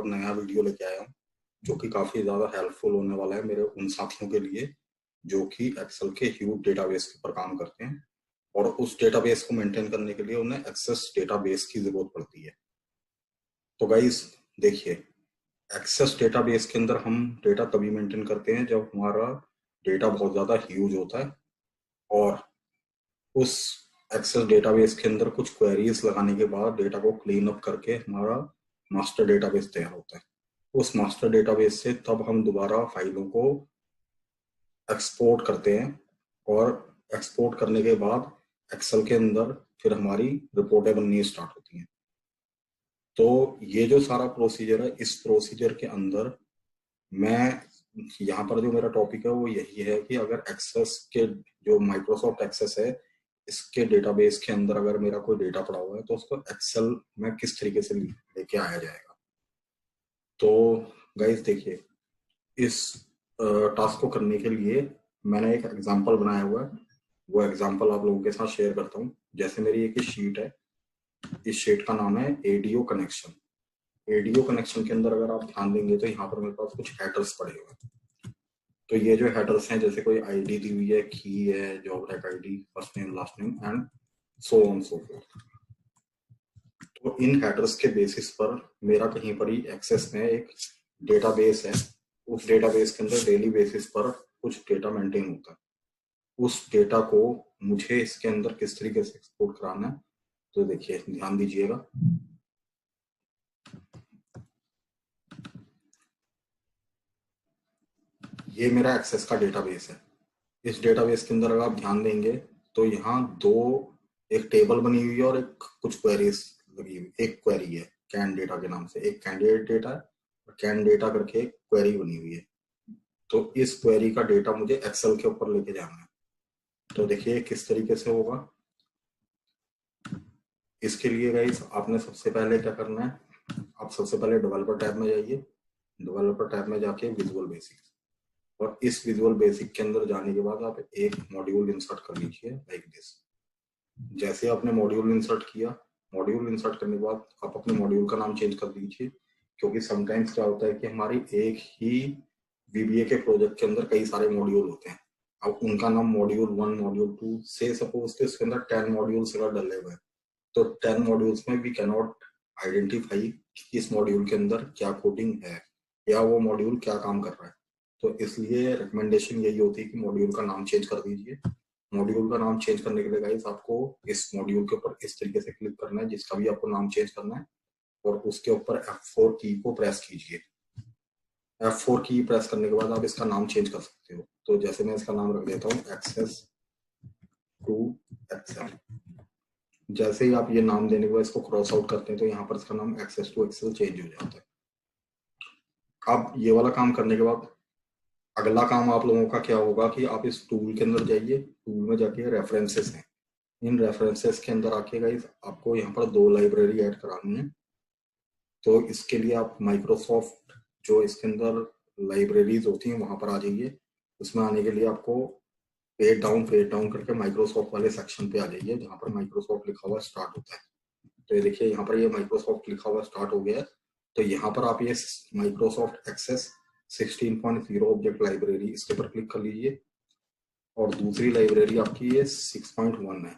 नया वीडियो लेके आया हूँ जो कि काफी ज्यादा हेल्पफुल होने वाला है मेरे उन साथियों के लिए जो कि एक्सेल के ह्यूज डेटाबेस के ऊपर काम करते हैं और उस डेटाबेस को मेंटेन करने के लिए उन्हें एक्सेस डेटाबेस की जरूरत पड़ती है। तो गाइस देखिए, एक्सेस डेटाबेस के अंदर हम डेटा तभी मेंटेन करते हैं जब हमारा डेटा बहुत ज्यादा ह्यूज होता है और उस एक्सेस डेटाबेस के अंदर कुछ क्वेरीज लगाने के बाद डेटा को क्लीन अप करके हमारा मास्टर डेटाबेस तैयार होता है। उस मास्टर डेटाबेस से तब हम दोबारा फाइलों को एक्सपोर्ट करते हैं और एक्सपोर्ट करने के बाद एक्सेल के अंदर फिर हमारी रिपोर्टें बननी स्टार्ट होती हैं। तो ये जो सारा प्रोसीजर है, इस प्रोसीजर के अंदर मैं यहाँ पर जो मेरा टॉपिक है वो यही है कि अगर एक्सेस के जो माइक्रोसॉफ्ट एक्सेस है इसके डेटाबेस के अंदर अगर मेरा कोई डेटा पड़ा हुआ है तो उसको एक्सेल में किस तरीके से लेके आया जाएगा। तो गाइस देखिए, इस टास्क को करने के लिए मैंने एक एग्जांपल बनाया हुआ है, वो एग्जांपल आप लोगों के साथ शेयर करता हूँ। जैसे मेरी एक शीट है, इस शीट का नाम है एडीओ कनेक्शन। एडीओ कनेक्शन के अंदर अगर आप ध्यान देंगे तो यहाँ पर मेरे पास कुछ हेडर्स पड़े हुए हैं। तो ये जो हेडर्स हैं, जैसे कोई आईडी दी हुई है, की है, job rack ID, first name, last name and so on so fourth. तो इन हेडर्स के बेसिस पर मेरा कहीं पर ही एक्सेस में एक डेटाबेस है, उस डेटाबेस के अंदर डेली बेसिस पर कुछ डेटा मेंटेन होता है। उस डेटा को मुझे इसके अंदर किस तरीके से एक्सपोर्ट कराना है, तो देखिए ध्यान दीजिएगा। ये मेरा एक्सेस का डेटाबेस है। इस डेटाबेस के अंदर अगर आप ध्यान देंगे तो यहाँ दो, एक टेबल बनी हुई है और एक कुछ क्वेरीज लगी हुई। एक क्वेरी है कैन डेटा के नाम से, एक कैंडिडेट डेटा है और कैन डेटा करके एक क्वेरी बनी हुई है। तो इस क्वेरी का डेटा मुझे एक्सेल के ऊपर लेके जाना है। तो देखिए किस तरीके से होगा। इसके लिए गाइस आपने सबसे पहले क्या करना है, आप सबसे पहले डेवलपर टैब में जाइए। डेवलपर टैब में जाके विजुअल बेसिक, और इस विजुअल बेसिक के अंदर जाने के बाद आप एक मॉड्यूल इंसर्ट कर लीजिए लाइक दिस। जैसे आपने मॉड्यूल इंसर्ट किया, मॉड्यूल इंसर्ट करने के बाद आप अपने मॉड्यूल का नाम चेंज कर दीजिए, क्योंकि समटाइम्स क्या होता है कि हमारी एक ही वीबीए के प्रोजेक्ट के अंदर कई सारे मॉड्यूल होते हैं। अब उनका नाम मॉड्यूल 1, मॉड्यूल 2 से सपोज के इसके अंदर 10 मॉड्यूल्स अगर डले हुए हैं तो 10 मॉड्यूल्स में वी कैन नॉट आइडेंटिफाई कि इस मॉड्यूल के अंदर क्या कोडिंग है या वो मॉड्यूल क्या काम कर रहा है। तो इसलिए रिकमेंडेशन यही होती है कि मॉड्यूल का नाम चेंज कर दीजिए। मॉड्यूल का नाम चेंज करने के लिए गाइस आपको इस मॉड्यूल के ऊपर इस तरीके से क्लिक करना है, जिसका भी आपको नाम चेंज करना है, और उसके ऊपर F4 की को प्रेस कीजिए। F4 की प्रेस करने के बाद आप इसका नाम चेंज कर सकते हो। तो जैसे मैं इसका नाम रख देता हूँ एक्सेस टू एक्सेल। जैसे ही आप ये नाम देने के बाद इसको क्रॉस आउट करते हैं तो यहाँ पर इसका नाम एक्सेस टू एक्सेल चेंज हो जाता है। अब ये वाला काम करने के बाद अगला काम आप लोगों का क्या होगा कि आप इस टूल के अंदर जाइए। टूल में जाके रेफरेंसेस हैं, इन रेफरेंसेस के अंदर आके गाइस आपको यहाँ पर 2 लाइब्रेरी ऐड करानी है। तो इसके लिए आप माइक्रोसॉफ्ट जो इसके अंदर लाइब्रेरीज होती हैं वहां पर आ जाइए। उसमें आने के लिए आपको पेज डाउन करके माइक्रोसॉफ्ट वाले सेक्शन पे आ जाइए, जहाँ पर माइक्रोसॉफ्ट लिखा हुआ स्टार्ट होता है। तो ये देखिए यहाँ पर ये माइक्रोसॉफ्ट लिखा हुआ स्टार्ट हो गया है। तो यहाँ पर आप ये माइक्रोसॉफ्ट एक्सेस 16.0 ऑब्जेक्ट लाइब्रेरी, इसके ऊपर क्लिक कर लीजिए। और दूसरी लाइब्रेरी आपकी ये 6.1 है,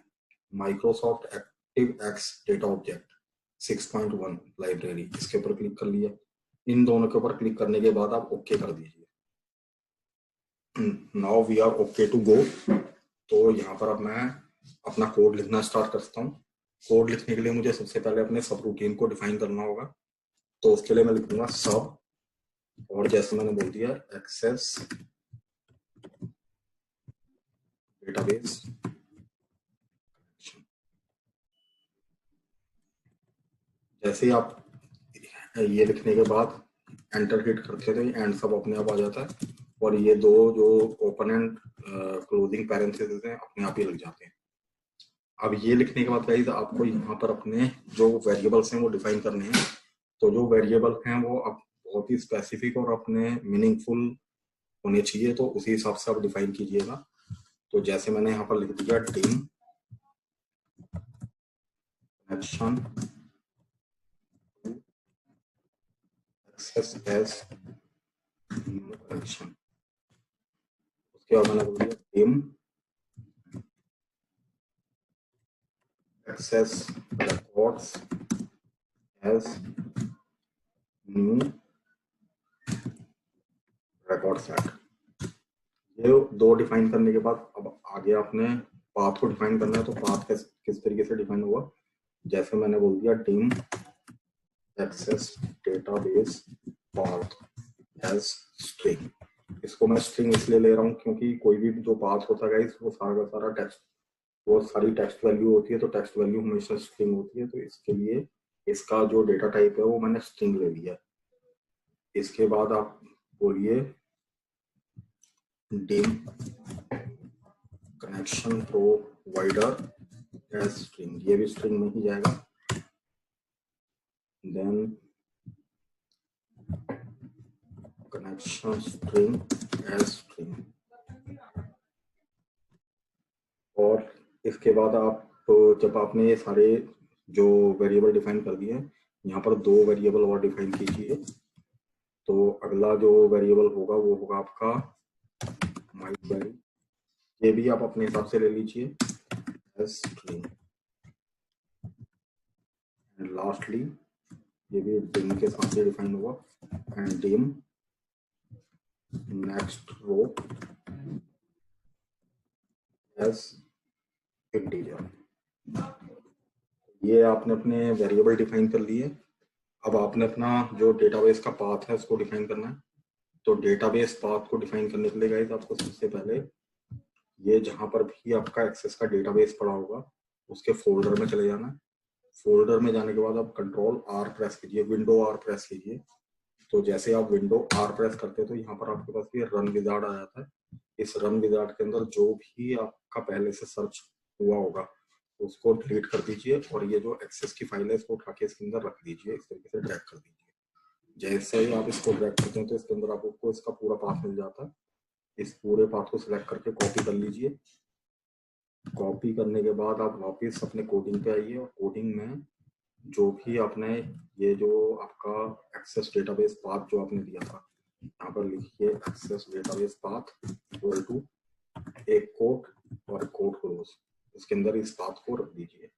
Microsoft active x data object 6.1 library, इसके ऊपर क्लिक कर लिया। इन दोनों के ऊपर क्लिक करने के बाद आप ओके कर दीजिए। Now we are okay to go. तो यहाँ पर अब मैं अपना कोड लिखना स्टार्ट करता हूँ। कोड लिखने के लिए मुझे सबसे पहले अपने सब रूटीन को डिफाइन करना होगा। तो उसके लिए मैं लिखूंगा सब, और जैसे मैंने बोल दिया एक्सेस डेटाबेस। जैसे ही आप ये लिखने के बाद एंटर हिट करते हैं तो एंड सब अपने आप आ जाता है, और ये दो जो ओपन एंड क्लोजिंग पैरेंथेसिस हैं अपने आप ही लग जाते हैं। अब ये लिखने के बाद गाइस आपको यहाँ पर अपने जो वेरिएबल्स हैं वो डिफाइन करने हैं। तो जो वेरिएबल हैं वो अब बहुत ही स्पेसिफिक और अपने मीनिंगफुल होने चाहिए, तो उसी हिसाब से आप डिफाइन कीजिएगा। तो जैसे मैंने यहाँ पर लिख दिया team connection access as new connection. उसके बाद मैंने बोल दिया dim access records as new record set। ये दो डिफाइन करने के बाद अब आगे आपने पाथ को डिफाइन करना है। तो पाथ किस तरीके से डिफाइन हुआ, जैसे मैंने बोल दिया dim access database path as string। इसको मैं स्ट्रिंग इसलिए ले रहा हूँ क्योंकि कोई भी जो पाथ होता है वो सारा का सारा टेक्स्ट, वो सारी टेक्स्ट वैल्यू होती है, तो टेक्स्ट वैल्यू हमेशा स्ट्रिंग होती है। तो इसके लिए इसका जो डेटा टाइप है वो मैंने स्ट्रिंग ले लिया। इसके बाद आप बोलिए dim connection provider as string, ये भी स्ट्रिंग में ही जाएगा। Then connection string as string. और इसके बाद आप जब आपने ये सारे जो वेरिएबल डिफाइन कर दिए, यहाँ पर दो वेरिएबल और डिफाइन कीजिए। तो अगला जो वेरिएबल होगा वो होगा आपका माई क्वेरी, ये भी आप अपने हिसाब से ले लीजिए एज स्ट्रिंग। एंड लास्टली ये भी dim के साथ ही डिफाइन हुआ and dim next row as integer. ये आपने अपने वेरिएबल डिफाइन कर लिए। अब आपने अपना जो डेटाबेस का पाथ है उसको डिफाइन करना है। तो डेटाबेस पाथ को डिफाइन करने के लिए गाइस आपको सबसे पहले ये जहां पर भी आपका एक्सेस का डेटाबेस पड़ा होगा उसके फोल्डर में चले जाना है। फोल्डर में जाने के बाद आप कंट्रोल आर प्रेस कीजिए, विंडो आर प्रेस कीजिए। तो जैसे आप विंडो आर प्रेस करते हैं तो यहाँ पर आपके पास ये रन विजार्ड आ जाता है। इस रन विजार्ड के अंदर जो भी आपका पहले से सर्च हुआ होगा उसको डिलीट कर दीजिए और ये जो एक्सेस की फाइल है इसको उठा के इसके अंदर रख दीजिए, इस तरीके से ड्रैग कर दीजिए। जैसे ही आप इसको ड्रैग करते हैं तो इसके अंदर आपको इसका पूरा पाथ मिल जाता है। इस पूरे पाथ को सिलेक्ट करके कॉपी कर लीजिए। कॉपी करने के बाद आप वापस अपने कोडिंग पे आइए और कोडिंग में जो भी आपने ये जो आपका एक्सेस डेटाबेस पाथ जो आपने दिया था यहाँ पर लिखिए access database path equal to एक कोट और कोट क्लोज, इसके अंदर इस पाथ को रख दीजिए।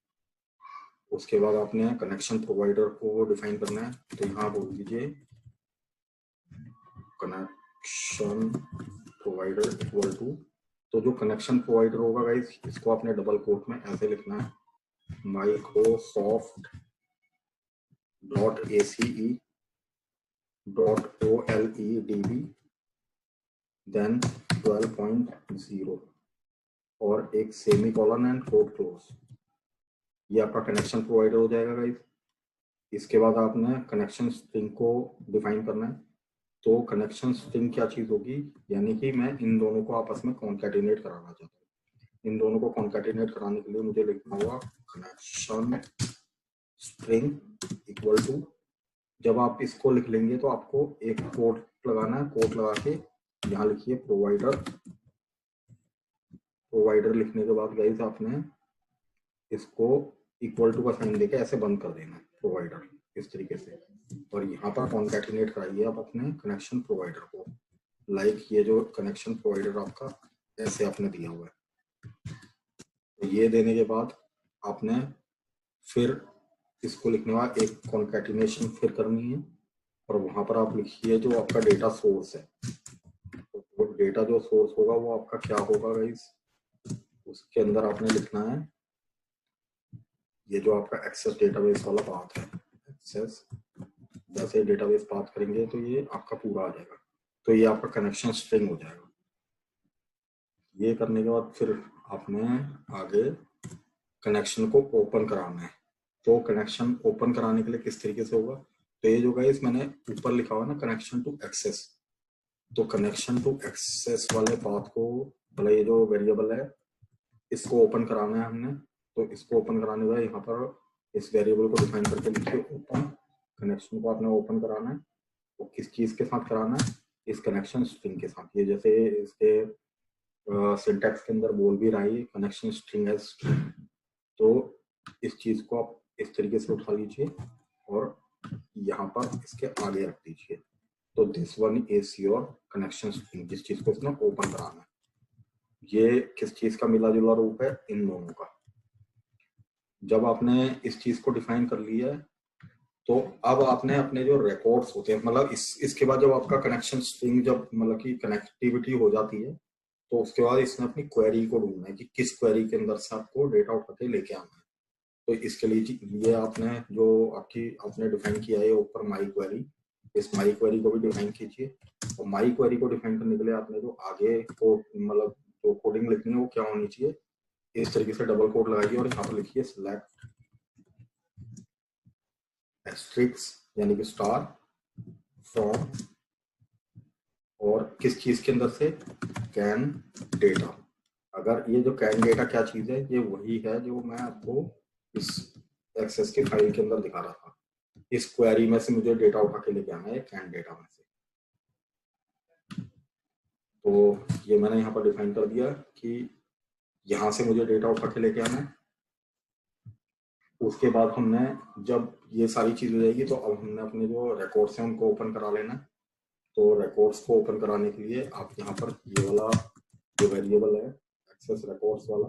उसके बाद आपने कनेक्शन प्रोवाइडर को डिफाइन करना है। तो यहाँ बोल दीजिए कनेक्शन प्रोवाइडर इक्वल टू, तो जो कनेक्शन प्रोवाइडर होगा गाइस इसको आपने डबल कोट में ऐसे लिखना है Microsoft dot ACE dot OLEDB then 12.0 और एक semicolon and quote close. ये आपका कनेक्शन प्रोवाइडर हो जाएगा गाइस। इसके बाद आपने कनेक्शन स्ट्रिंग को डिफाइन करना है। तो कनेक्शन स्ट्रिंग क्या चीज होगी, यानी कि मैं इन दोनों को आपस में कॉन्कैटिनेट कराना चाहता हूँ। इन दोनों को कॉन्कैटिनेट कराने के लिए मुझे लिखना होगा कनेक्शन स्ट्रिंग इक्वल टू, जब आप इसको लिख लेंगे तो आपको एक कोट लगाना है। कोट लगा के यहाँ लिखिए प्रोवाइडर। प्रोवाइडर लिखने के बाद गाइस आपने इसको इक्वल टू का साइन देके ऐसे बंद कर देना है प्रोवाइडर इस तरीके से। और यहाँ पर कॉन्कैटिनेट कराइए आप अपने कनेक्शन प्रोवाइडर को, लाइक ये जो कनेक्शन प्रोवाइडर आपका ऐसे आपने दिया हुआ है। तो ये देने के बाद आपने फिर इसको लिखने का एक कॉन्कैटिनेशन फिर करनी है और वहां पर आप लिखिए जो आपका डेटा सोर्स है। तो वो डेटा जो सोर्स होगा वो आपका क्या होगा गाइस, उसके अंदर आपने लिखना है ये जो आपका एक्सेस डेटाबेस वाला पाथ है। एक्सेस जैसे डेटाबेस पाथ करेंगे तो ये आपका पूरा आ जाएगा। तो ये आपका कनेक्शन स्ट्रिंग हो जाएगा। ये करने के बाद फिर आपने आगे कनेक्शन को ओपन कराना है। तो कनेक्शन ओपन कराने के लिए किस तरीके से होगा, तो ये जो गाइस मैंने ऊपर लिखा हुआ ना कनेक्शन टू एक्सेस, तो कनेक्शन टू एक्सेस वाले पाथ को मतलब ये जो वेरिएबल है इसको ओपन कराना है हमने। तो इसको ओपन कराने का यहाँ पर इस वेरिएबल को डिफाइन करके लिखिए ओपन। कनेक्शन को आपने ओपन कराना है, वो किस चीज के साथ कराना है, इस कनेक्शन स्ट्रिंग के साथ। ये जैसे इसके सिंटैक्स के अंदर बोल भी रहा है कनेक्शन स्ट्रिंग है। तो इस चीज को आप इस तरीके से उठा लीजिए और यहाँ पर इसके आगे रख दीजिए। तो this one is your connection string, जिस चीज को इसने ओपन कराना है। ये किस चीज का मिला जुला रूप है? इन दोनों का। जब आपने इस चीज को डिफाइन कर लिया है तो अब आपने अपने जो रिकॉर्ड्स होते हैं, मतलब इसके बाद जब आपका कनेक्शन स्ट्रिंग जब मतलब कि कनेक्टिविटी हो जाती है तो उसके बाद इसने अपनी क्वेरी को ढूंढना है कि किस क्वेरी के अंदर से आपको डेटा उठा के लेके आना है। तो इसके लिए आपने जो आपने डिफाइन किया है ऊपर माई क्वेरी, इस माई क्वेरी को भी डिफाइन कीजिए। और माई क्वेरी को डिफाइन करने के लिए आपने जो आगे को मतलब जो कोडिंग लिखनी है वो क्या होनी चाहिए, इस तरीके से डबल कोड लगाइए और यहाँ पर लिखिए सिलेक्ट एस्ट्रिक्स यानी कि स्टार फ्रॉम, और किस चीज के अंदर से? Can data. अगर ये जो कैन डेटा क्या चीज है, ये वही है जो मैं आपको इस एक्सेस की फाइल के अंदर दिखा रहा था। इस क्वेरी में से मुझे डेटा उठा के लेके आना है कैन डेटा में से। तो ये मैंने यहाँ पर डिफाइन कर दिया कि यहाँ से मुझे डेटा उठा के लेके आना है। उसके बाद हमने जब ये सारी चीज हो जाएगी तो अब हमने अपने जो रिकॉर्ड्स हैं उनको ओपन करा लेना है। तो रिकॉर्ड्स को ओपन कराने के लिए आप यहाँ पर ये वाला जो वेरिएबल है एक्सेस रिकॉर्ड्स वाला,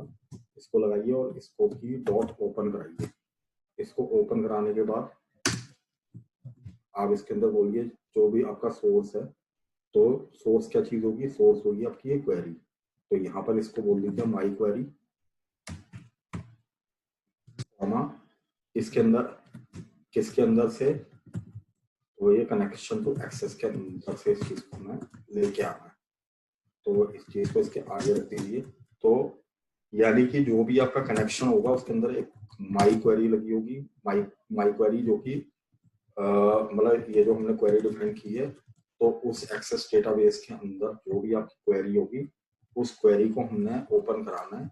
इसको लगाइए और इसको भी डॉट ओपन कराइए। इसको ओपन कराने के बाद आप इसके अंदर बोलिए जो भी आपका सोर्स है। तो सोर्स क्या चीज होगी? सोर्स होगी आपकी ये क्वेरी। तो यहाँ पर इसको बोल दीजिए माई क्वेरी, इसके अंदर किसके अंदर से? तो ये कनेक्शन टू एक्सेस के अंदर से इस चीज को हमें लेके आना है। तो इस चीज को इसके आगे रख दीजिए। तो यानी कि जो भी आपका कनेक्शन होगा उसके अंदर एक माई क्वेरी लगी होगी, माई क्वेरी जो कि मतलब ये जो हमने क्वेरी डिफाइन की है, तो उस एक्सेस डेटाबेस के अंदर जो भी आपकी क्वेरी होगी उस क्वेरी को हमने ओपन कराना है।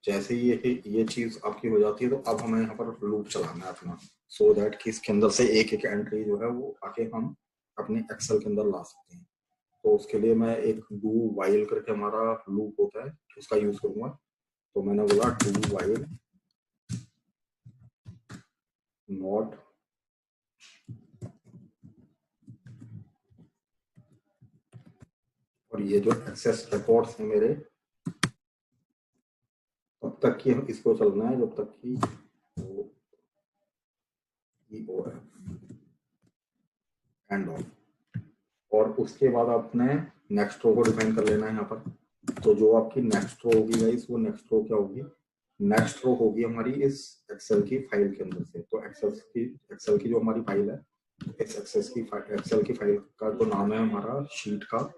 जैसे ही ये चीज आपकी हो जाती है तो अब हमें यहाँ पर लूप चलाना है अपना, सो दैट कि इसके अंदर से एक एक एंट्री जो है वो आके हम अपने एक्सेल के अंदर ला सकते हैं। तो उसके लिए मैं एक डू वाइल करके हमारा लूप होता है उसका यूज करूंगा। तो मैंने बोला डू वाइल नॉट और ये जो एक्सेस रिकॉर्ड्स हैं मेरे, तब तक कि हम इसको चलना है जब तक कि वो है एंड ऑफ। और उसके बाद आपने नेक्स्ट रो को डिफाइन कर लेना है यहाँ पर। तो जो आपकी नेक्स्ट रो होगी गाइस, वो नेक्स्ट रो क्या होगी? नेक्स्ट रो होगी हमारी इस एक्सेल की फाइल के अंदर से। तो एक्सेल की जो हमारी फाइल है, इस एक्सेल की फाइल का जो नाम है हमारा शीट का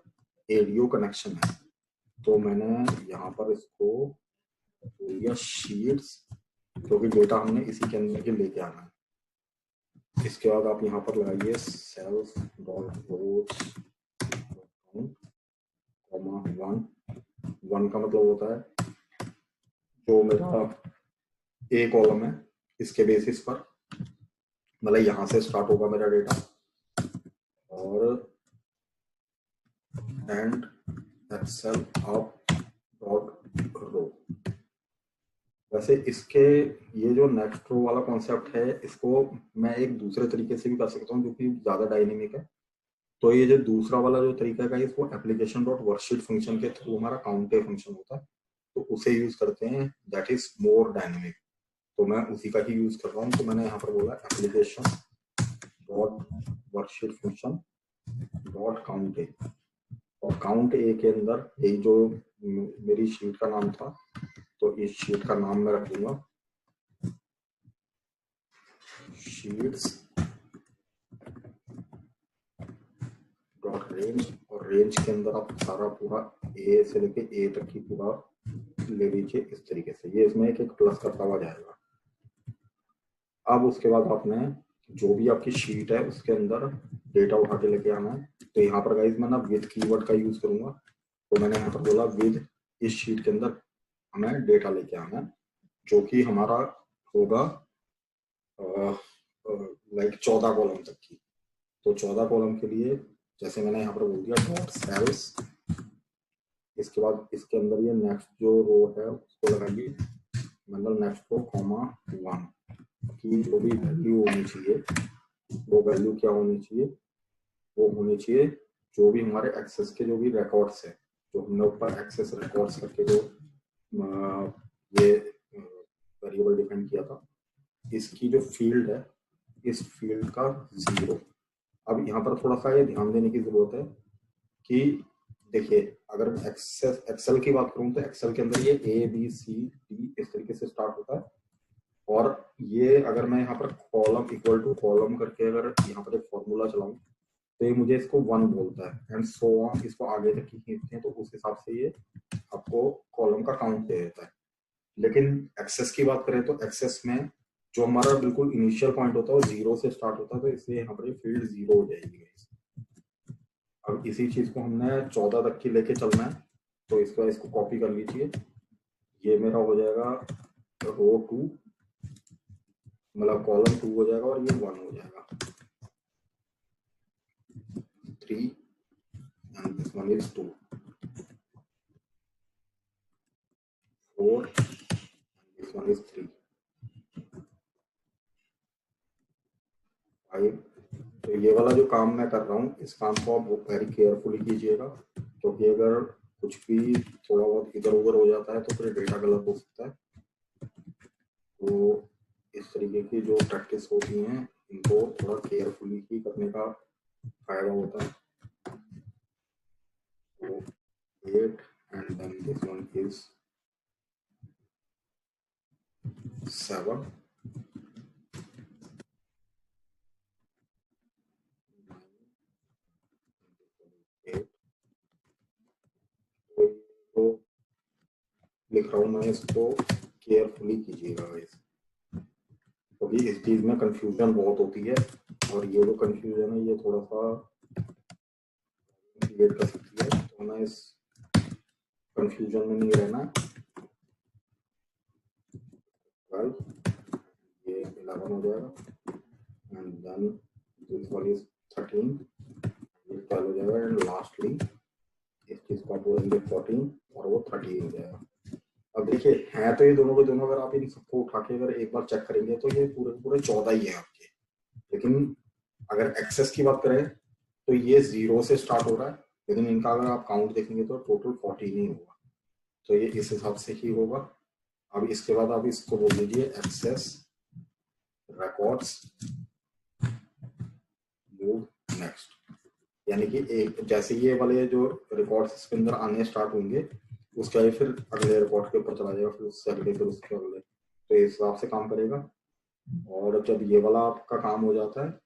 एडियो कनेक्शन है। तो मैंने यहाँ पर इसको बोल दिया शीट्स, क्योंकि डेटा हमने इसी के अंदर के लेके आना है। इसके बाद आप यहाँ पर लगाइए सेल्स डॉट रोज वन। वन का मतलब होता है जो मेरा ए कॉलम है इसके बेसिस पर, मतलब यहाँ से स्टार्ट होगा मेरा डेटा और and Excel up dot row. वैसे इसके ये जो नेक्स्ट रो वाला कॉन्सेप्ट है इसको मैं एक दूसरे तरीके से भी कर सकता हूँ जो कि ज्यादा डायनेमिक है। तो ये जो दूसरा वाला जो तरीका है इसको एप्लीकेशन डॉट वर्कशीट फंक्शन के थ्रू हमारा काउंटे फंक्शन होता है, तो उसे यूज करते हैं, दैट इज मोर डायनेमिक। तो मैं उसी का ही यूज कर रहा हूँ। तो मैंने यहाँ पर बोला application dot worksheet function dot count A, और काउंट ए के अंदर यही जो मेरी शीट का नाम था, तो इस शीट का नाम मैं रख दूंगा शीट्स डॉट रेंज, और रेंज के अंदर आप सारा पूरा ए से लेके ए तक की पूरा ले लीजिए इस तरीके से। ये इसमें एक प्लस करता हुआ जाएगा। अब उसके बाद आपने जो भी आपकी शीट है उसके अंदर डेटा उठा के लेके आना है। तो यहाँ पर गाइज मैं ना विद कीवर्ड का यूज करूंगा। तो मैंने यहाँ पर बोला विद इस शीट के अंदर हमें डेटा लेके आना है जो कि हमारा होगा लाइक 14 कॉलम तक की। तो 14 कॉलम के लिए जैसे मैंने यहाँ पर बोल दिया डॉट सेल्स, इसके बाद इसके अंदर ये नेक्स्ट जो रो है उसको लगाइए, मतलब नेक्स्ट रो कॉमा वन। की जो भी वैल्यू होनी चाहिए, वो वैल्यू क्या होनी चाहिए, वो होनी चाहिए जो भी हमारे एक्सेस के जो भी रिकॉर्ड्स है, जो हमने ऊपर एक्सेस रिकॉर्ड्स करके जो ये वेरिएबल डिफाइन किया था, इसकी जो फील्ड है, इस फील्ड का 0। अब यहाँ पर थोड़ा सा ये ध्यान देने की जरूरत है कि देखिए, अगर एक्सेल की बात करूं तो एक्सेल के अंदर ये ए बी सी डी इस तरीके से स्टार्ट होता है, और ये अगर मैं यहाँ पर कॉलम इक्वल टू कॉलम करके अगर यहाँ पर एक फॉर्मूला चलाऊं तो ये मुझे इसको 1 बोलता है, एंड सो ऑन, इसको आगे तक खींचते हैं तो उस हिसाब से ये आपको कॉलम का काउंट दे देता है। लेकिन एक्सेस की बात करें तो एक्सेस में जो हमारा बिल्कुल इनिशियल पॉइंट होता है वो 0 से स्टार्ट होता है, तो इसलिए यहाँ पर ये फील्ड 0 हो जाएगी। अब इसी चीज को हमने 14 तक की लेके चलना है, तो इसको कॉपी कर लीजिए। ये मेरा हो जाएगा रो 2, मतलब कॉलम 2 हो जाएगा, और ये 1 हो जाएगा, 3 and this one is 2, 4 this one is 3, 5। तो ये वाला जो काम मैं कर रहा हूँ, इस काम को आप वेरी केयरफुली कीजिएगा, क्योंकि अगर कुछ भी थोड़ा बहुत इधर उधर हो जाता है तो फिर डेटा गलत हो सकता है। तो इस तरीके की जो प्रैक्टिस होती हैं, इनको थोड़ा केयरफुली ही करने का फायदा होता है। तो 8 and then this one is 7, 8। तो लिख रहा हूँ मैं, इसको केयरफुली कीजिएगा गाइस, क्योंकि इस चीज में कंफ्यूजन बहुत होती है, और ये जो कंफ्यूजन है ये थोड़ा सा क्रिएट कर सकती है, तो हमें इस कंफ्यूजन में नहीं रहना। 12, ये 11 हो जाएगा, and then this one is 13, ये 12 हो जाएगा, एंड लास्टली इस चीज को आप बोलेंगे 14, और वो 30 हो जाएगा। अब देखिए, है तो ये दोनों के दोनों, अगर आप इन सबको उठा के अगर एक बार चेक करेंगे तो ये पूरे पूरे 14 ही है आपके। लेकिन अगर एक्सेस की बात करें तो ये 0 से स्टार्ट हो रहा है, लेकिन इनका अगर आप काउंट देखेंगे तो टोटल 14 ही होगा, तो ये इस हिसाब से ही होगा। अब इसके बाद आप इसको बोल दीजिए एक्सेस रिकॉर्ड्स मूव नेक्स्ट, यानी कि एक जैसे ये वाले जो रिकॉर्ड्स इसके अंदर आने स्टार्ट होंगे, उसके आगे फिर अगले रिकॉर्ड के ऊपर चला जाएगा, फिर उससे अगले, फिर उसके अगले, तो इस हिसाब से काम करेगा। और जब ये वाला आपका काम हो जाता है,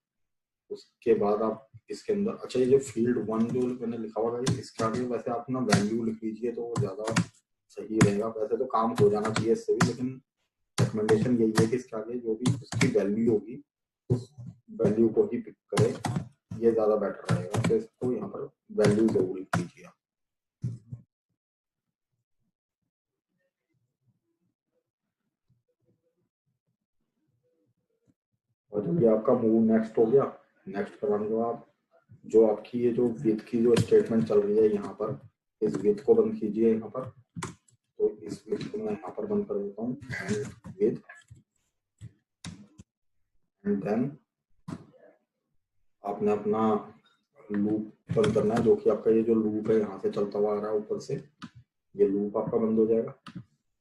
उसके बाद आप इसके अंदर, अच्छा ये जो फील्ड 1 जो मैंने लिखा हुआ है, इसके आगे वैसे आप ना वैल्यू लिख लीजिए तो ज्यादा सही रहेगा। वैसे तो काम हो जाना चाहिए इससे भी, लेकिन रिकमेंडेशन यही है कि इसके आगे जो भी उसकी वैल्यू होगी उस वैल्यू को ही पिक करें, ये ज्यादा बेटर रहेगा। तो इसको यहाँ पर वैल्यू जरूर लिख लीजिए। और जब ये आपका मूव नेक्स्ट हो गया, नेक्स्ट करवाने के बाद जो आपकी ये जो विथ की जो स्टेटमेंट चल रही है यहाँ पर, इस विथ को बंद कीजिए यहाँ पर। तो इस विथ को मैं यहाँ पर बंद कर देता हूँ, एंड विथ, एंड देन आपने अपना लूप बंद करना है, जो कि आपका ये जो लूप है यहाँ से चलता हुआ आ रहा है ऊपर से, ये लूप आपका बंद हो जाएगा।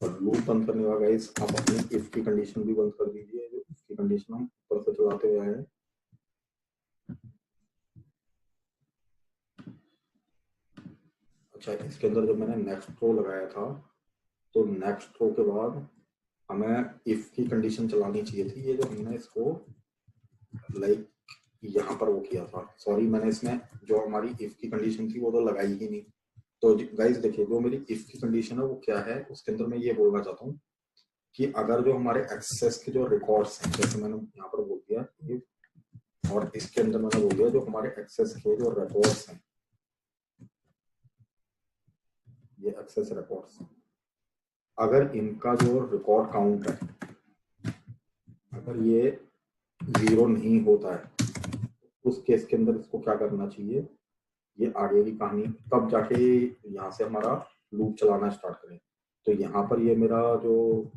और लूप बंद करने का गाइस आप अपनी इफ की कंडीशन भी बंद कर दीजिए, जो इफ की कंडीशन हम ऊपर से चलाते हुए आए हैं। अच्छा, इसके अंदर जब मैंने नेक्स्ट रो लगाया था, तो नेक्स्ट रो के बाद हमें इफ की कंडीशन चलानी चाहिए थी। ये जो हमने इसको लाइक यहाँ पर वो किया था, सॉरी मैंने इसमें जो हमारी इफ की कंडीशन थी वो तो लगाई ही नहीं। तो गाइस देखिए, जो मेरी इफ की कंडीशन है वो क्या है, उसके अंदर मैं ये बोलना चाहता हूँ कि अगर जो हमारे एक्सेस के जो रिकॉर्ड्स हैं, जैसे मैंने यहाँ पर बोल दिया इफ, और इसके अंदर मैंने बोल दिया जो हमारे एक्सेस के जो रिकॉर्ड्स हैं, ये एक्सेस रिकॉर्ड्स, अगर इनका जो रिकॉर्ड काउंट है, अगर ये 0 नहीं होता है, उस केस के अंदर इसको क्या करना चाहिए, ये आगे की कहानी, तब जाके यहाँ से हमारा लूप चलाना स्टार्ट करें। तो यहाँ पर ये मेरा जो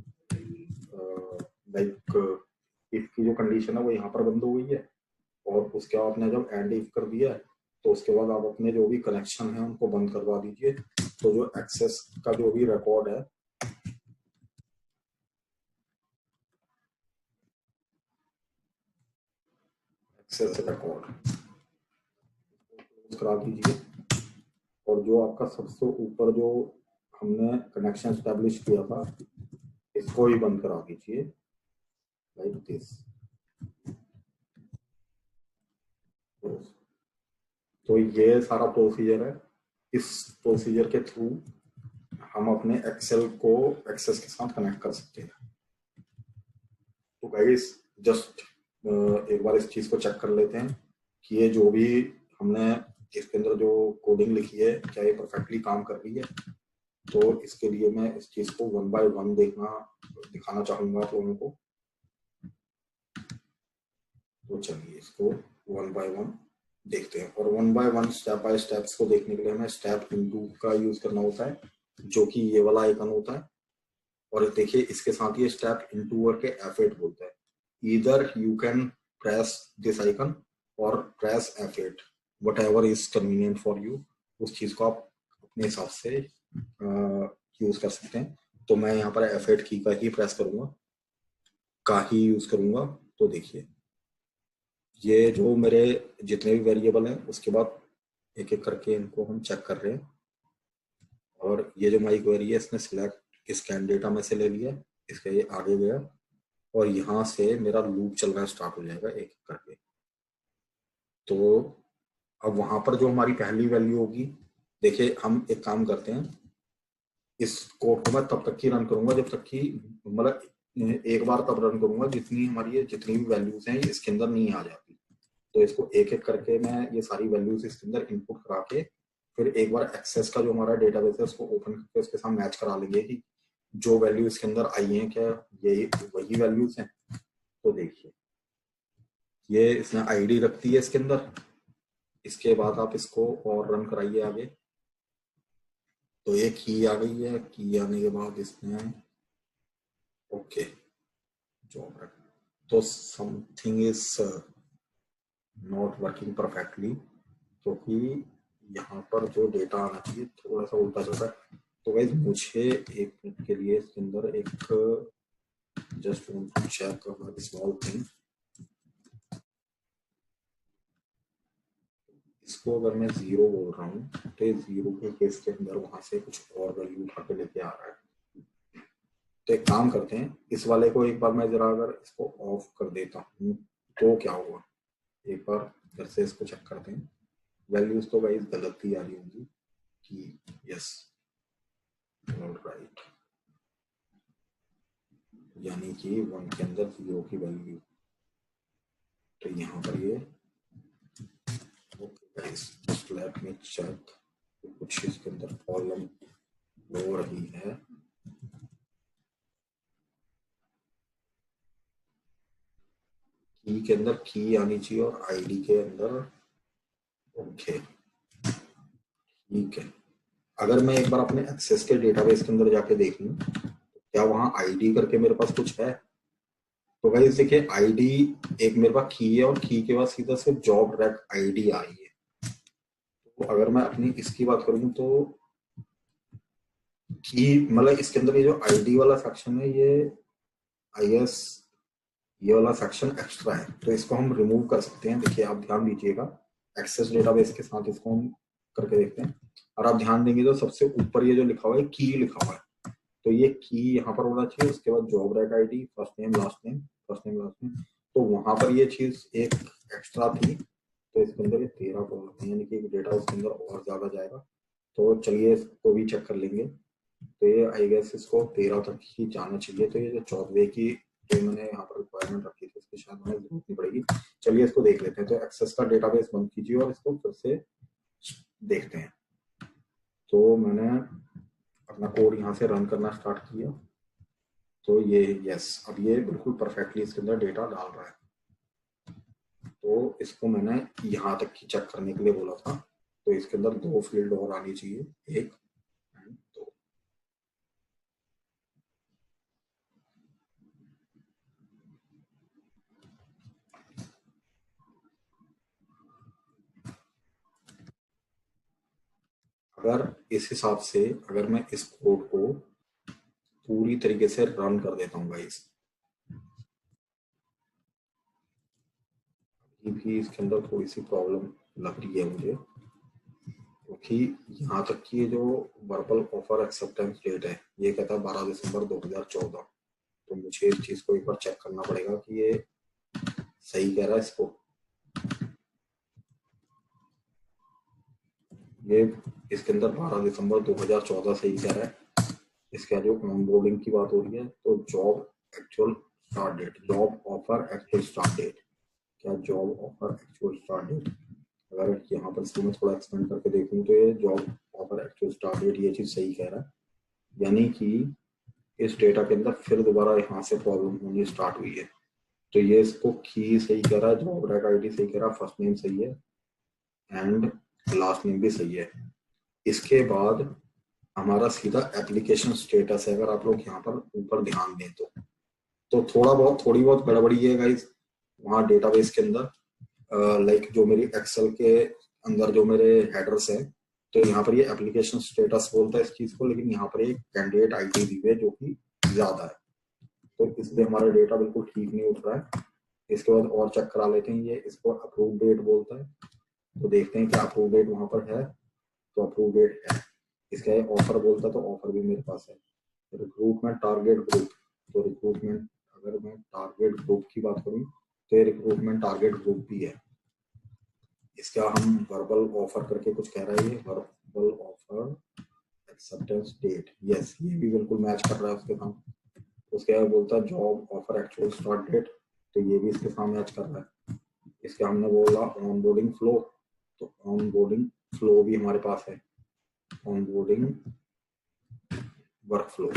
लाइक इफ की जो कंडीशन है वो यहाँ पर बंद हो गई है, और उसके बाद आपने जब एंड इफ कर दिया है तो उसके बाद आप अपने जो भी कनेक्शन है उनको बंद करवा दीजिए। तो जो एक्सेस का जो भी रिकॉर्ड है, एक्सेस रिकॉर्ड करा दीजिए, और जो आपका सबसे ऊपर जो हमने कनेक्शन स्टैब्लिश किया था इसको ही बंद करा दीजिए, लाइक दिस। तो ये सारा प्रोसीजर है। इस प्रोसीजर के थ्रू हम अपने एक्सेल को एक्सेस के साथ कनेक्ट कर सकते हैं। तो गाइस जस्ट एक बार इस चीज को चेक कर लेते हैं कि ये जो भी हमने इसके अंदर जो कोडिंग लिखी है क्या ये परफेक्टली काम कर रही है। तो इसके लिए मैं इस चीज को 1 बाय 1 दिखाना चाहूंगा आप लोगों को। तो चलिए इसको 1 बाय 1 देखते हैं, और 1 बाय 1 स्टेप बाय स्टेप्स को देखने के लिए हमें स्टेप इनटू का यूज करना होता है, जो कि ये वाला आइकन होता है। और देखिए इसके साथ ये स्टेप इनटू करके F8 बोलता है। Either you can press this icon or press F8, whatever is convenient for you. उस चीज को आप अपने हिसाब से यूज कर सकते हैं। तो मैं यहाँ पर F8 की का ही प्रेस करूंगा, का ही यूज करूंगा। तो देखिए ये जो मेरे जितने भी वेरिएबल हैं उसके बाद एक एक करके इनको हम चेक कर रहे हैं। और ये जो माई क्वेरी है इसने सिलेक्ट स्कैन डेटा में से ले लिया, इसका ये आगे गया, और यहाँ से मेरा लूप चलना स्टार्ट हो जाएगा एक एक करके। तो अब वहां पर जो हमारी पहली वैल्यू होगी, देखिए हम एक काम करते हैं, इस कोड को मैं तब तक ही रन करूंगा जब तक कि मतलब एक बार तब रन करूंगा जितनी हमारी जितनी भी वैल्यूज हैं इसके अंदर नहीं आ जाती। तो इसको एक एक करके मैं ये सारी वैल्यूज इसके अंदर इनपुट करा के फिर एक बार एक्सेस का जो हमारा डेटाबेस है उसको ओपन करके उसके साथ मैच करा लेंगे कि जो वैल्यू इसके अंदर आई है क्या यही वही वैल्यूज हैं। तो देखिए ये इसने आईडी रखती है इसके अंदर। इसके बाद आप इसको और रन कराइए आगे। तो ये की आ गई है, की आने के बाद इसने ओके जॉब रख, तो something is not working perfectly, क्योंकि यहाँ पर जो डेटा आना चाहिए थोड़ा सा उल्टा चल रहा है। तो गाइस मुझे एक मिनट के लिए इसके अंदर एक just want to check a small thing. इसको अगर मैं 0 बोल रहा हूँ तो ये 0 के केस के अंदर वहां से कुछ और वैल्यू उठा के लेके आ रहा है। तो एक काम करते हैं, इस वाले को एक बार मैं जरा अगर इसको ऑफ कर देता हूँ तो क्या होगा, एक बार फिर से इसको चेक करते हैं। वैल्यूज तो गाइस गलत ही आ रही होंगी कि यस राइट, यानी कि 1 के अंदर 0 की वैल्यू। तो यहाँ पर ये okay guys just let me check, कुछ इसके अंदर प्रॉब्लम हो रही है। की के अंदर की आनी चाहिए और आईडी के अंदर ओके ठीक है। अगर मैं एक बार अपने एक्सेस के डेटाबेस के अंदर जाके देख लूं क्या वहां आईडी करके मेरे पास कुछ है। तो गाइस देखिए आईडी एक मेरे पास की है और की के बाद सीधा से जॉब रैक आईडी आई है। तो अगर मैं अपनी इसकी बात करूं तो की मतलब इसके अंदर ये जो आईडी वाला सेक्शन है ये आई गेस ये वाला सेक्शन एक्स्ट्रा है, तो इसको हम रिमूव कर सकते हैं। देखिए आप ध्यान दीजिएगा एक्सेस डेटाबेस के साथ इसको हम करके देखते हैं। और आप ध्यान देंगे तो सबसे ऊपर ये जो लिखा हुआ है की लिखा हुआ है, तो ये की यहाँ पर होना चाहिए। उसके बाद job rack ID first name last name, first name last name, तो वहां पर ये चीज एक एक्स्ट्रा थी। तो इसके अंदर ये 13 कॉलम है, यानी कि डेटा उसके अंदर और ज्यादा जाएगा। तो चलिए इसको भी चेक कर लेंगे। तो ये आई गेस इसको 13 तक ही जाना चाहिए। तो ये जो 14वें की जो मैंने यहाँ पर रिक्वायरमेंट रखी थी इसकी शायद हमें जरूरत नहीं पड़ेगी। चलिए इसको देख लेते हैं। तो एक्सेस का डेटाबेस बंद कीजिए और इसको फिर से देखते हैं। तो मैंने अपना कोड यहाँ से रन करना स्टार्ट किया, तो ये यस अब ये बिल्कुल परफेक्टली इसके अंदर डेटा डाल रहा है। तो इसको मैंने यहाँ तक की चेक करने के लिए बोला था, तो इसके अंदर 2 फील्ड और आनी चाहिए, 1 एंड 2। अगर इस हिसाब से अगर मैं इस कोड को पूरी तरीके से रन कर देता हूँ गाइस, भी इसके अंदर थोड़ी सी प्रॉब्लम लग रही है मुझे, क्योंकि यहाँ तक की जो वर्बल ऑफर एक्सेप्टेंस डेट है ये कहता है 12 दिसंबर 2014। तो मुझे इस चीज को एक बार चेक करना पड़ेगा कि ये सही कह रहा है इसको। ये इसके अंदर 12 दिसंबर 2014 सही कह रहा है। इसके जो ऑनबोर्डिंग की बात हो रही है तो job actual start date, job offer actual start date, क्या job offer actual start date, अगर यहाँ पर इसको मैं थोड़ा एक्सपेंड करके देखूँ तो ये job offer actual start date ये चीज सही कह रहा है। यानी कि इस डेटा के अंदर फिर दोबारा यहाँ से प्रॉब्लम होनी स्टार्ट हुई है। तो ये इसको की सही कह रहा है, जॉब रैक आईडी सही कह रहा है, फर्स्ट नेम सही है एंड लास्ट नेम भी सही है। इसके बाद हमारा सीधा एप्लीकेशन स्टेटस है। अगर आप लोग यहाँ पर ऊपर ध्यान दें तो थोड़ी बहुत गड़बड़ी है गाइस वहाँ डेटाबेस के अंदर। लाइक जो मेरी एक्सेल के अंदर जो मेरे हेडर्स हैं तो यहाँ पर ये एप्लीकेशन स्टेटस बोलता है इस चीज को, लेकिन यहाँ पर एक कैंडिडेट आईडी दी है जो कि ज्यादा है, तो इसलिए हमारा डेटा बिल्कुल ठीक नहीं उठ रहा है। इसके बाद और चेक करा लेते हैं, ये इसको अप्रूव डेट बोलता है, तो देखते हैं कि अप्रूव डेट वहां पर है, तो अप्रूव डेट है। इसका ये ऑफर बोलता है तो ऑफर भी मेरे पास है। रिक्रूटमेंट टारगेट ग्रुप, तो रिक्रूटमेंट अगर मैं टारगेट ग्रुप की बात करूं तो ये रिक्रूटमेंट टारगेट ग्रुप भी है। इसका हम वर्बल ऑफर करके कुछ कह रहा है, ये verbal offer acceptance date, yes ये भी बिल्कुल मैच कर रहा है उसके साथ। उसके बाद बोलता है job offer actual start date, तो ये भी इसके साथ मैच कर रहा है। इसके हमने बोला ऑनबोर्डिंग फ्लो, तो ऑनबोर्डिंग फ्लो भी हमारे पास है, ऑनबोर्डिंग वर्क फ्लो,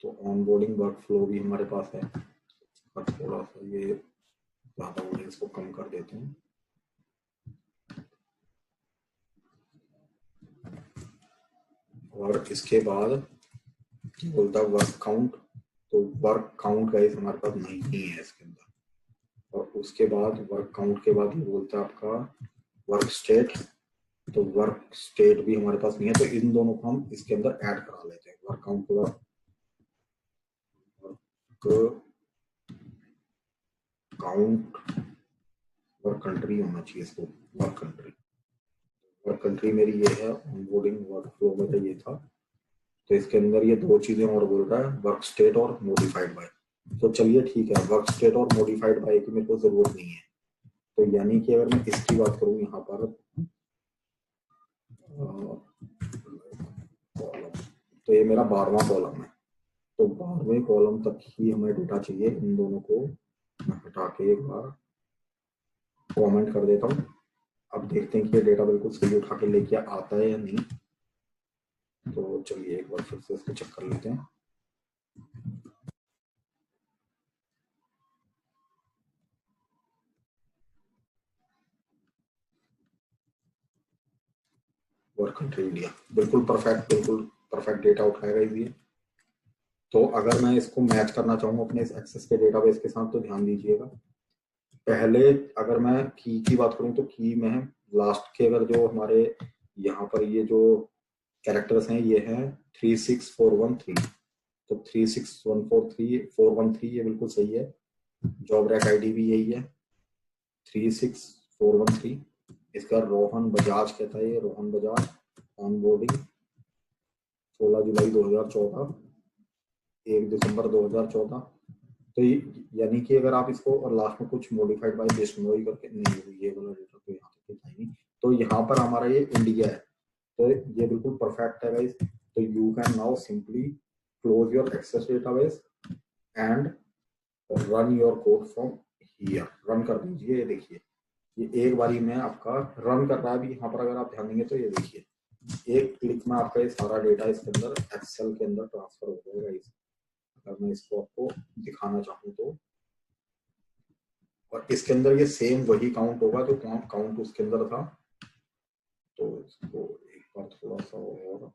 तो ऑनबोर्डिंग वर्क फ्लो भी हमारे पास है। और थोड़ा सा ये ज्यादा हो, इसको कम कर देते हैं। और इसके बाद बोलता है वर्क काउंट, तो वर्क काउंट गाइस हमारे पास नहीं है इसके अंदर। और उसके बाद वर्क काउंट के बाद ये बोलता है आपका वर्क स्टेट, तो वर्क स्टेट भी हमारे पास नहीं है, तो इन दोनों को हम इसके अंदर ऐड करा लेते हैं। वर्क काउंट के बाद वर्क काउंट वर्क कंट्री होना चाहिए इसको, वर्क कंट्री, वर्क कंट्री मेरी ये है, ऑनबोर्डिंग वर्क फ्लो मेरा ये था। तो इसके अंदर ये दो चीजें और बोल रहा है, वर्क स्टेट और मॉडिफाइड बाय। तो चलिए ठीक है, वर्क स्टेट और मॉडिफाइड बाय की मेरे को जरूरत नहीं है। तो यानी कि अगर मैं इसकी बात करूं यहाँ पर तो ये मेरा 12वां कॉलम है, तो 12वें कॉलम तक ही हमें डेटा चाहिए। इन दोनों को मैं हटा के एक बार कमेंट कर देता हूँ। अब देखते हैं कि ये डेटा बिल्कुल सही उठा के लेके आता है या नहीं। तो चलिए एक बार फिर से इसको चेक कर लेते हैं। वर्क कंट्री इंडिया, बिल्कुल परफेक्ट डेटा उठाएगा ये। तो अगर मैं इसको मैच करना चाहूँ अपने इस एक्सेस के डेटाबेस के साथ तो ध्यान दीजिएगा। पहले अगर मैं की बात करूं तो की में लास्ट के अगर जो हमारे यहाँ पर ये जो कैरेक्टर्स हैं ये हैं 36413, तो 36143 ये बिल्कुल सही है। जॉब रैक आईडी भी यही है 36413। इसका रोहन बजाज कहता है, ये रोहन बजाज, ऑनबोर्डिंग 16 जुलाई 2014, 1 दिसंबर 2014। तो यानी कि अगर आप इसको और लास्ट में कुछ मॉडिफाइड बाय बिश्नोई करके नहीं, ये वाला डेटा तो यहाँ तक था ही नहीं, तो यहाँ पर हमारा ये इंडिया है, तो ये बिल्कुल परफेक्ट है गाइस। तो you can now simply close your access database and run your code from here. Run कर दीजिए, ये देखिए ये एक बारी में आपका रन कर रहा है। अभी यहाँ पर अगर आप ध्यान देंगे तो ये देखिए एक क्लिक में आपका ये सारा डेटा इसके अंदर एक्सेल के अंदर ट्रांसफर हो जाएगा। अगर मैं इसको आपको दिखाना चाहूँ तो, और इसके अंदर ये सेम वही काउंट होगा जो काउंट उसके अंदर था। तो इसको एक बार थोड़ा सा और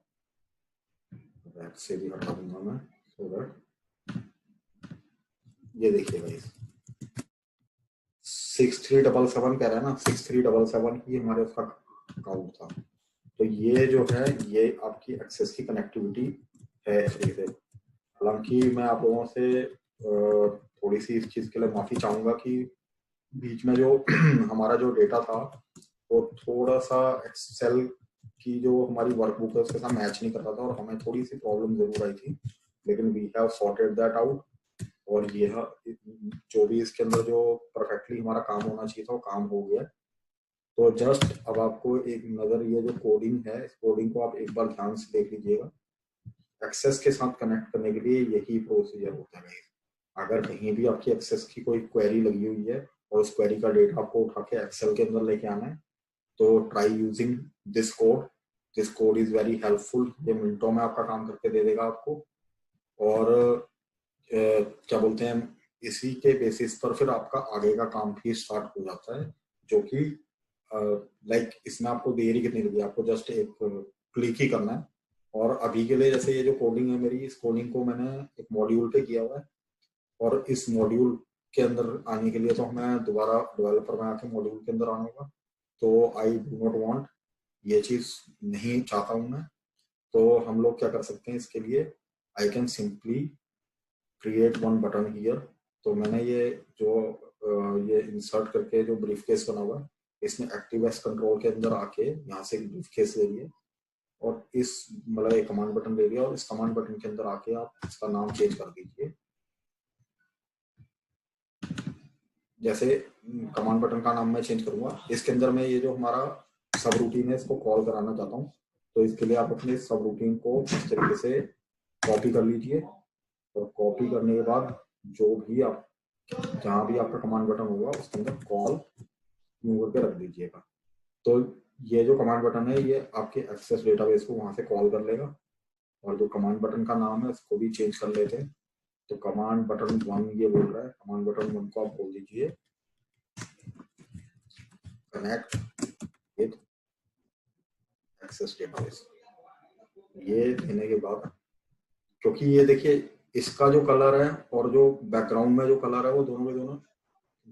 रैक से भी हटा दूंगा मैं, सो दैट ये देखिएगा इस 6377 कह रहा है ना, 6377 ही हमारे उसका काउंट था। तो ये जो है ये आपकी एक्सेस की कनेक्टिविटी है H3 से। हालांकि मैं आप लोगों से थोड़ी सी इस चीज के लिए माफी चाहूंगा कि बीच में जो हमारा जो डेटा था वो थोड़ा सा एक्सेल की जो हमारी वर्कबुक है उसके साथ मैच नहीं कर रहा था और हमें थोड़ी सी प्रॉब्लम जरूर आई थी, लेकिन we have sorted that out. और ये जो भी इसके अंदर जो परफेक्टली हमारा काम होना चाहिए था वो काम हो गया। तो जस्ट अब आपको एक नजर ये जो कोडिंग है इस कोडिंग को आप एक बार ध्यान से देख लीजिएगा। एक्सेस के साथ कनेक्ट करने के लिए यही प्रोसीजर होता है। अगर कहीं भी आपकी एक्सेस की कोई क्वेरी लगी हुई है और उस क्वेरी का डेटा आपको उठा के एक्सेल के अंदर लेके आना है तो try using this code. This code is very helpful, ये मिनटों में आपका काम करके दे देगा आपको। और क्या बोलते हैं, इसी के बेसिस पर फिर आपका आगे का काम भी स्टार्ट हो जाता है, जो कि लाइक इसमें आपको देरी कितनी लगी, आपको जस्ट एक क्लिक ही करना है। और अभी के लिए जैसे ये जो कोडिंग है मेरी, इस कोडिंग को मैंने एक मॉड्यूल पे किया हुआ है और इस मॉड्यूल के अंदर आने के लिए तो हमें दोबारा डेवलपर में आके मॉड्यूल के अंदर आना होगा। तो आई डू नॉट वांट, ये चीज नहीं चाहता हूं मैं। तो हम लोग क्या कर सकते हैं इसके लिए, I can simply create one button here. तो मैंने ये जो ये इंसर्ट करके जो ब्रीफ केस बना हुआ है इसमें एक्टिव एस कंट्रोल के अंदर आके यहाँ से एक ब्रीफ केस ले लिए और इस मतलब एक कमांड बटन ले लिया और इस कमांड बटन के अंदर आके आप इसका नाम चेंज कर दीजिए। जैसे कमांड बटन का नाम मैं चेंज करूंगा, इसके अंदर मैं ये जो हमारा सब रूटीन है इसको कॉल कराना चाहता हूँ। तो इसके लिए आप अपने सब रूटीन को इस तरीके से कॉपी कर लीजिए और कॉपी करने के बाद जो भी आप जहां भी आपका कमांड बटन होगा उसके अंदर कॉल न्यू करके रख दीजिएगा। तो ये जो कमांड बटन है ये आपके एक्सेस डेटाबेस को वहां से कॉल कर लेगा। और जो कमांड बटन का नाम है उसको भी चेंज कर लेते हैं। तो कमांड बटन 1 ये बोल रहा है, कमांड बटन 1 को आप बोल दीजिए कनेक्ट विद एक्सेस डेटाबेस। ये देने के बाद, क्योंकि ये देखिए इसका जो कलर है और जो बैकग्राउंड में जो कलर है वो दोनों के दोनों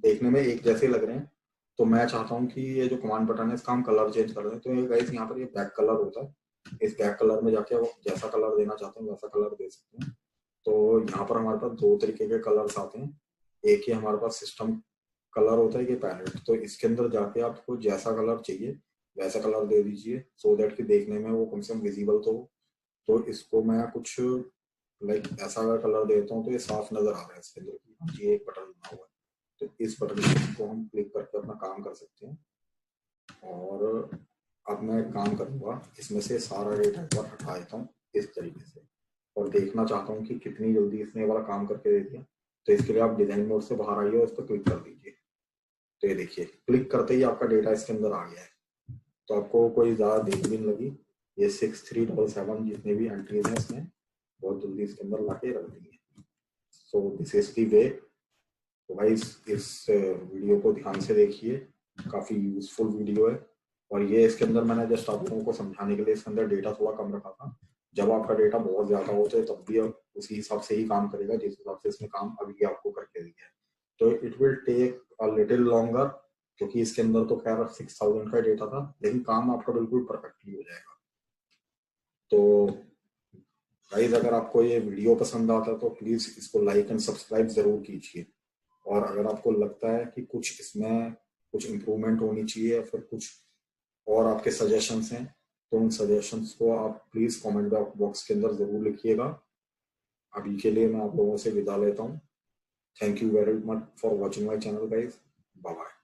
देखने में एक जैसे लग रहे हैं। तो मैं चाहता हूँ कि ये जो कमांड बटन है इसका हम कलर चेंज कर दें। तो ये गाइस यहाँ पर ये बैक कलर होता है, इस बैक कलर में जाके वो जैसा कलर देना चाहते हैं वैसा कलर दे सकते हैं। तो यहाँ पर हमारे पास दो तरीके के कलर्स आते हैं। एक ही हमारे पास सिस्टम कलर होता है कि पैलेट, तो इसके अंदर जाके आपको जैसा कलर चाहिए वैसा कलर दे दीजिए सो दैट कि देखने में वो कम से कम विजिबल तो इसको मैं कुछ लाइक ऐसा अगर कलर देता हूँ तो ये साफ नजर आ रहा है इसके अंदर ये एक बटन बना हुआ है। तो इस बटन को हम क्लिक करके अपना काम कर सकते हैं। और अब मैं काम करूंगा इसमें से सारा डेटा एक बार हटा देता हूँ इस तरीके से और देखना चाहता हूँ कि कितनी जल्दी इसने वाला काम करके दे दिया। तो इसके लिए आप डिजाइन मोड से बाहर आइए और उस पर क्लिक कर दीजिए। तो ये देखिए क्लिक करते ही आपका डेटा इसके अंदर आ गया है। तो आपको कोई ज्यादा देर भी नहीं लगी, ये 6377 जितने भी एंट्रीज हैं इसमें बहुत जल्दी इसके अंदर ला के रख देंगे। सो दिस इज दी वे। तो भाई इस वीडियो को ध्यान से देखिए, काफी यूजफुल वीडियो है। और ये इसके अंदर मैंने जस्ट आप लोगों को समझाने के लिए इसके अंदर डेटा थोड़ा कम रखा था। जब आपका डेटा बहुत ज्यादा हो तो तब भी उसी हिसाब से ही काम करेगा जिस हिसाब से इसने काम अभी आपको करके दिया है। तो it will take a little longer, क्योंकि इसके अंदर तो खैर 6000 का डेटा था लेकिन काम आपका बिल्कुल परफेक्टली हो जाएगा। तो गाइस अगर आपको ये वीडियो पसंद आता है तो प्लीज इसको लाइक एंड सब्सक्राइब जरूर कीजिए। और अगर आपको लगता है कि कुछ इसमें कुछ इम्प्रूवमेंट होनी चाहिए या फिर कुछ और आपके सजेशंस हैं तो उन सजेशंस को आप प्लीज कमेंट बॉक्स के अंदर जरूर लिखिएगा। अभी के लिए मैं आप लोगों से विदा लेता हूँ। Thank you very much for watching my channel guys. Bye bye.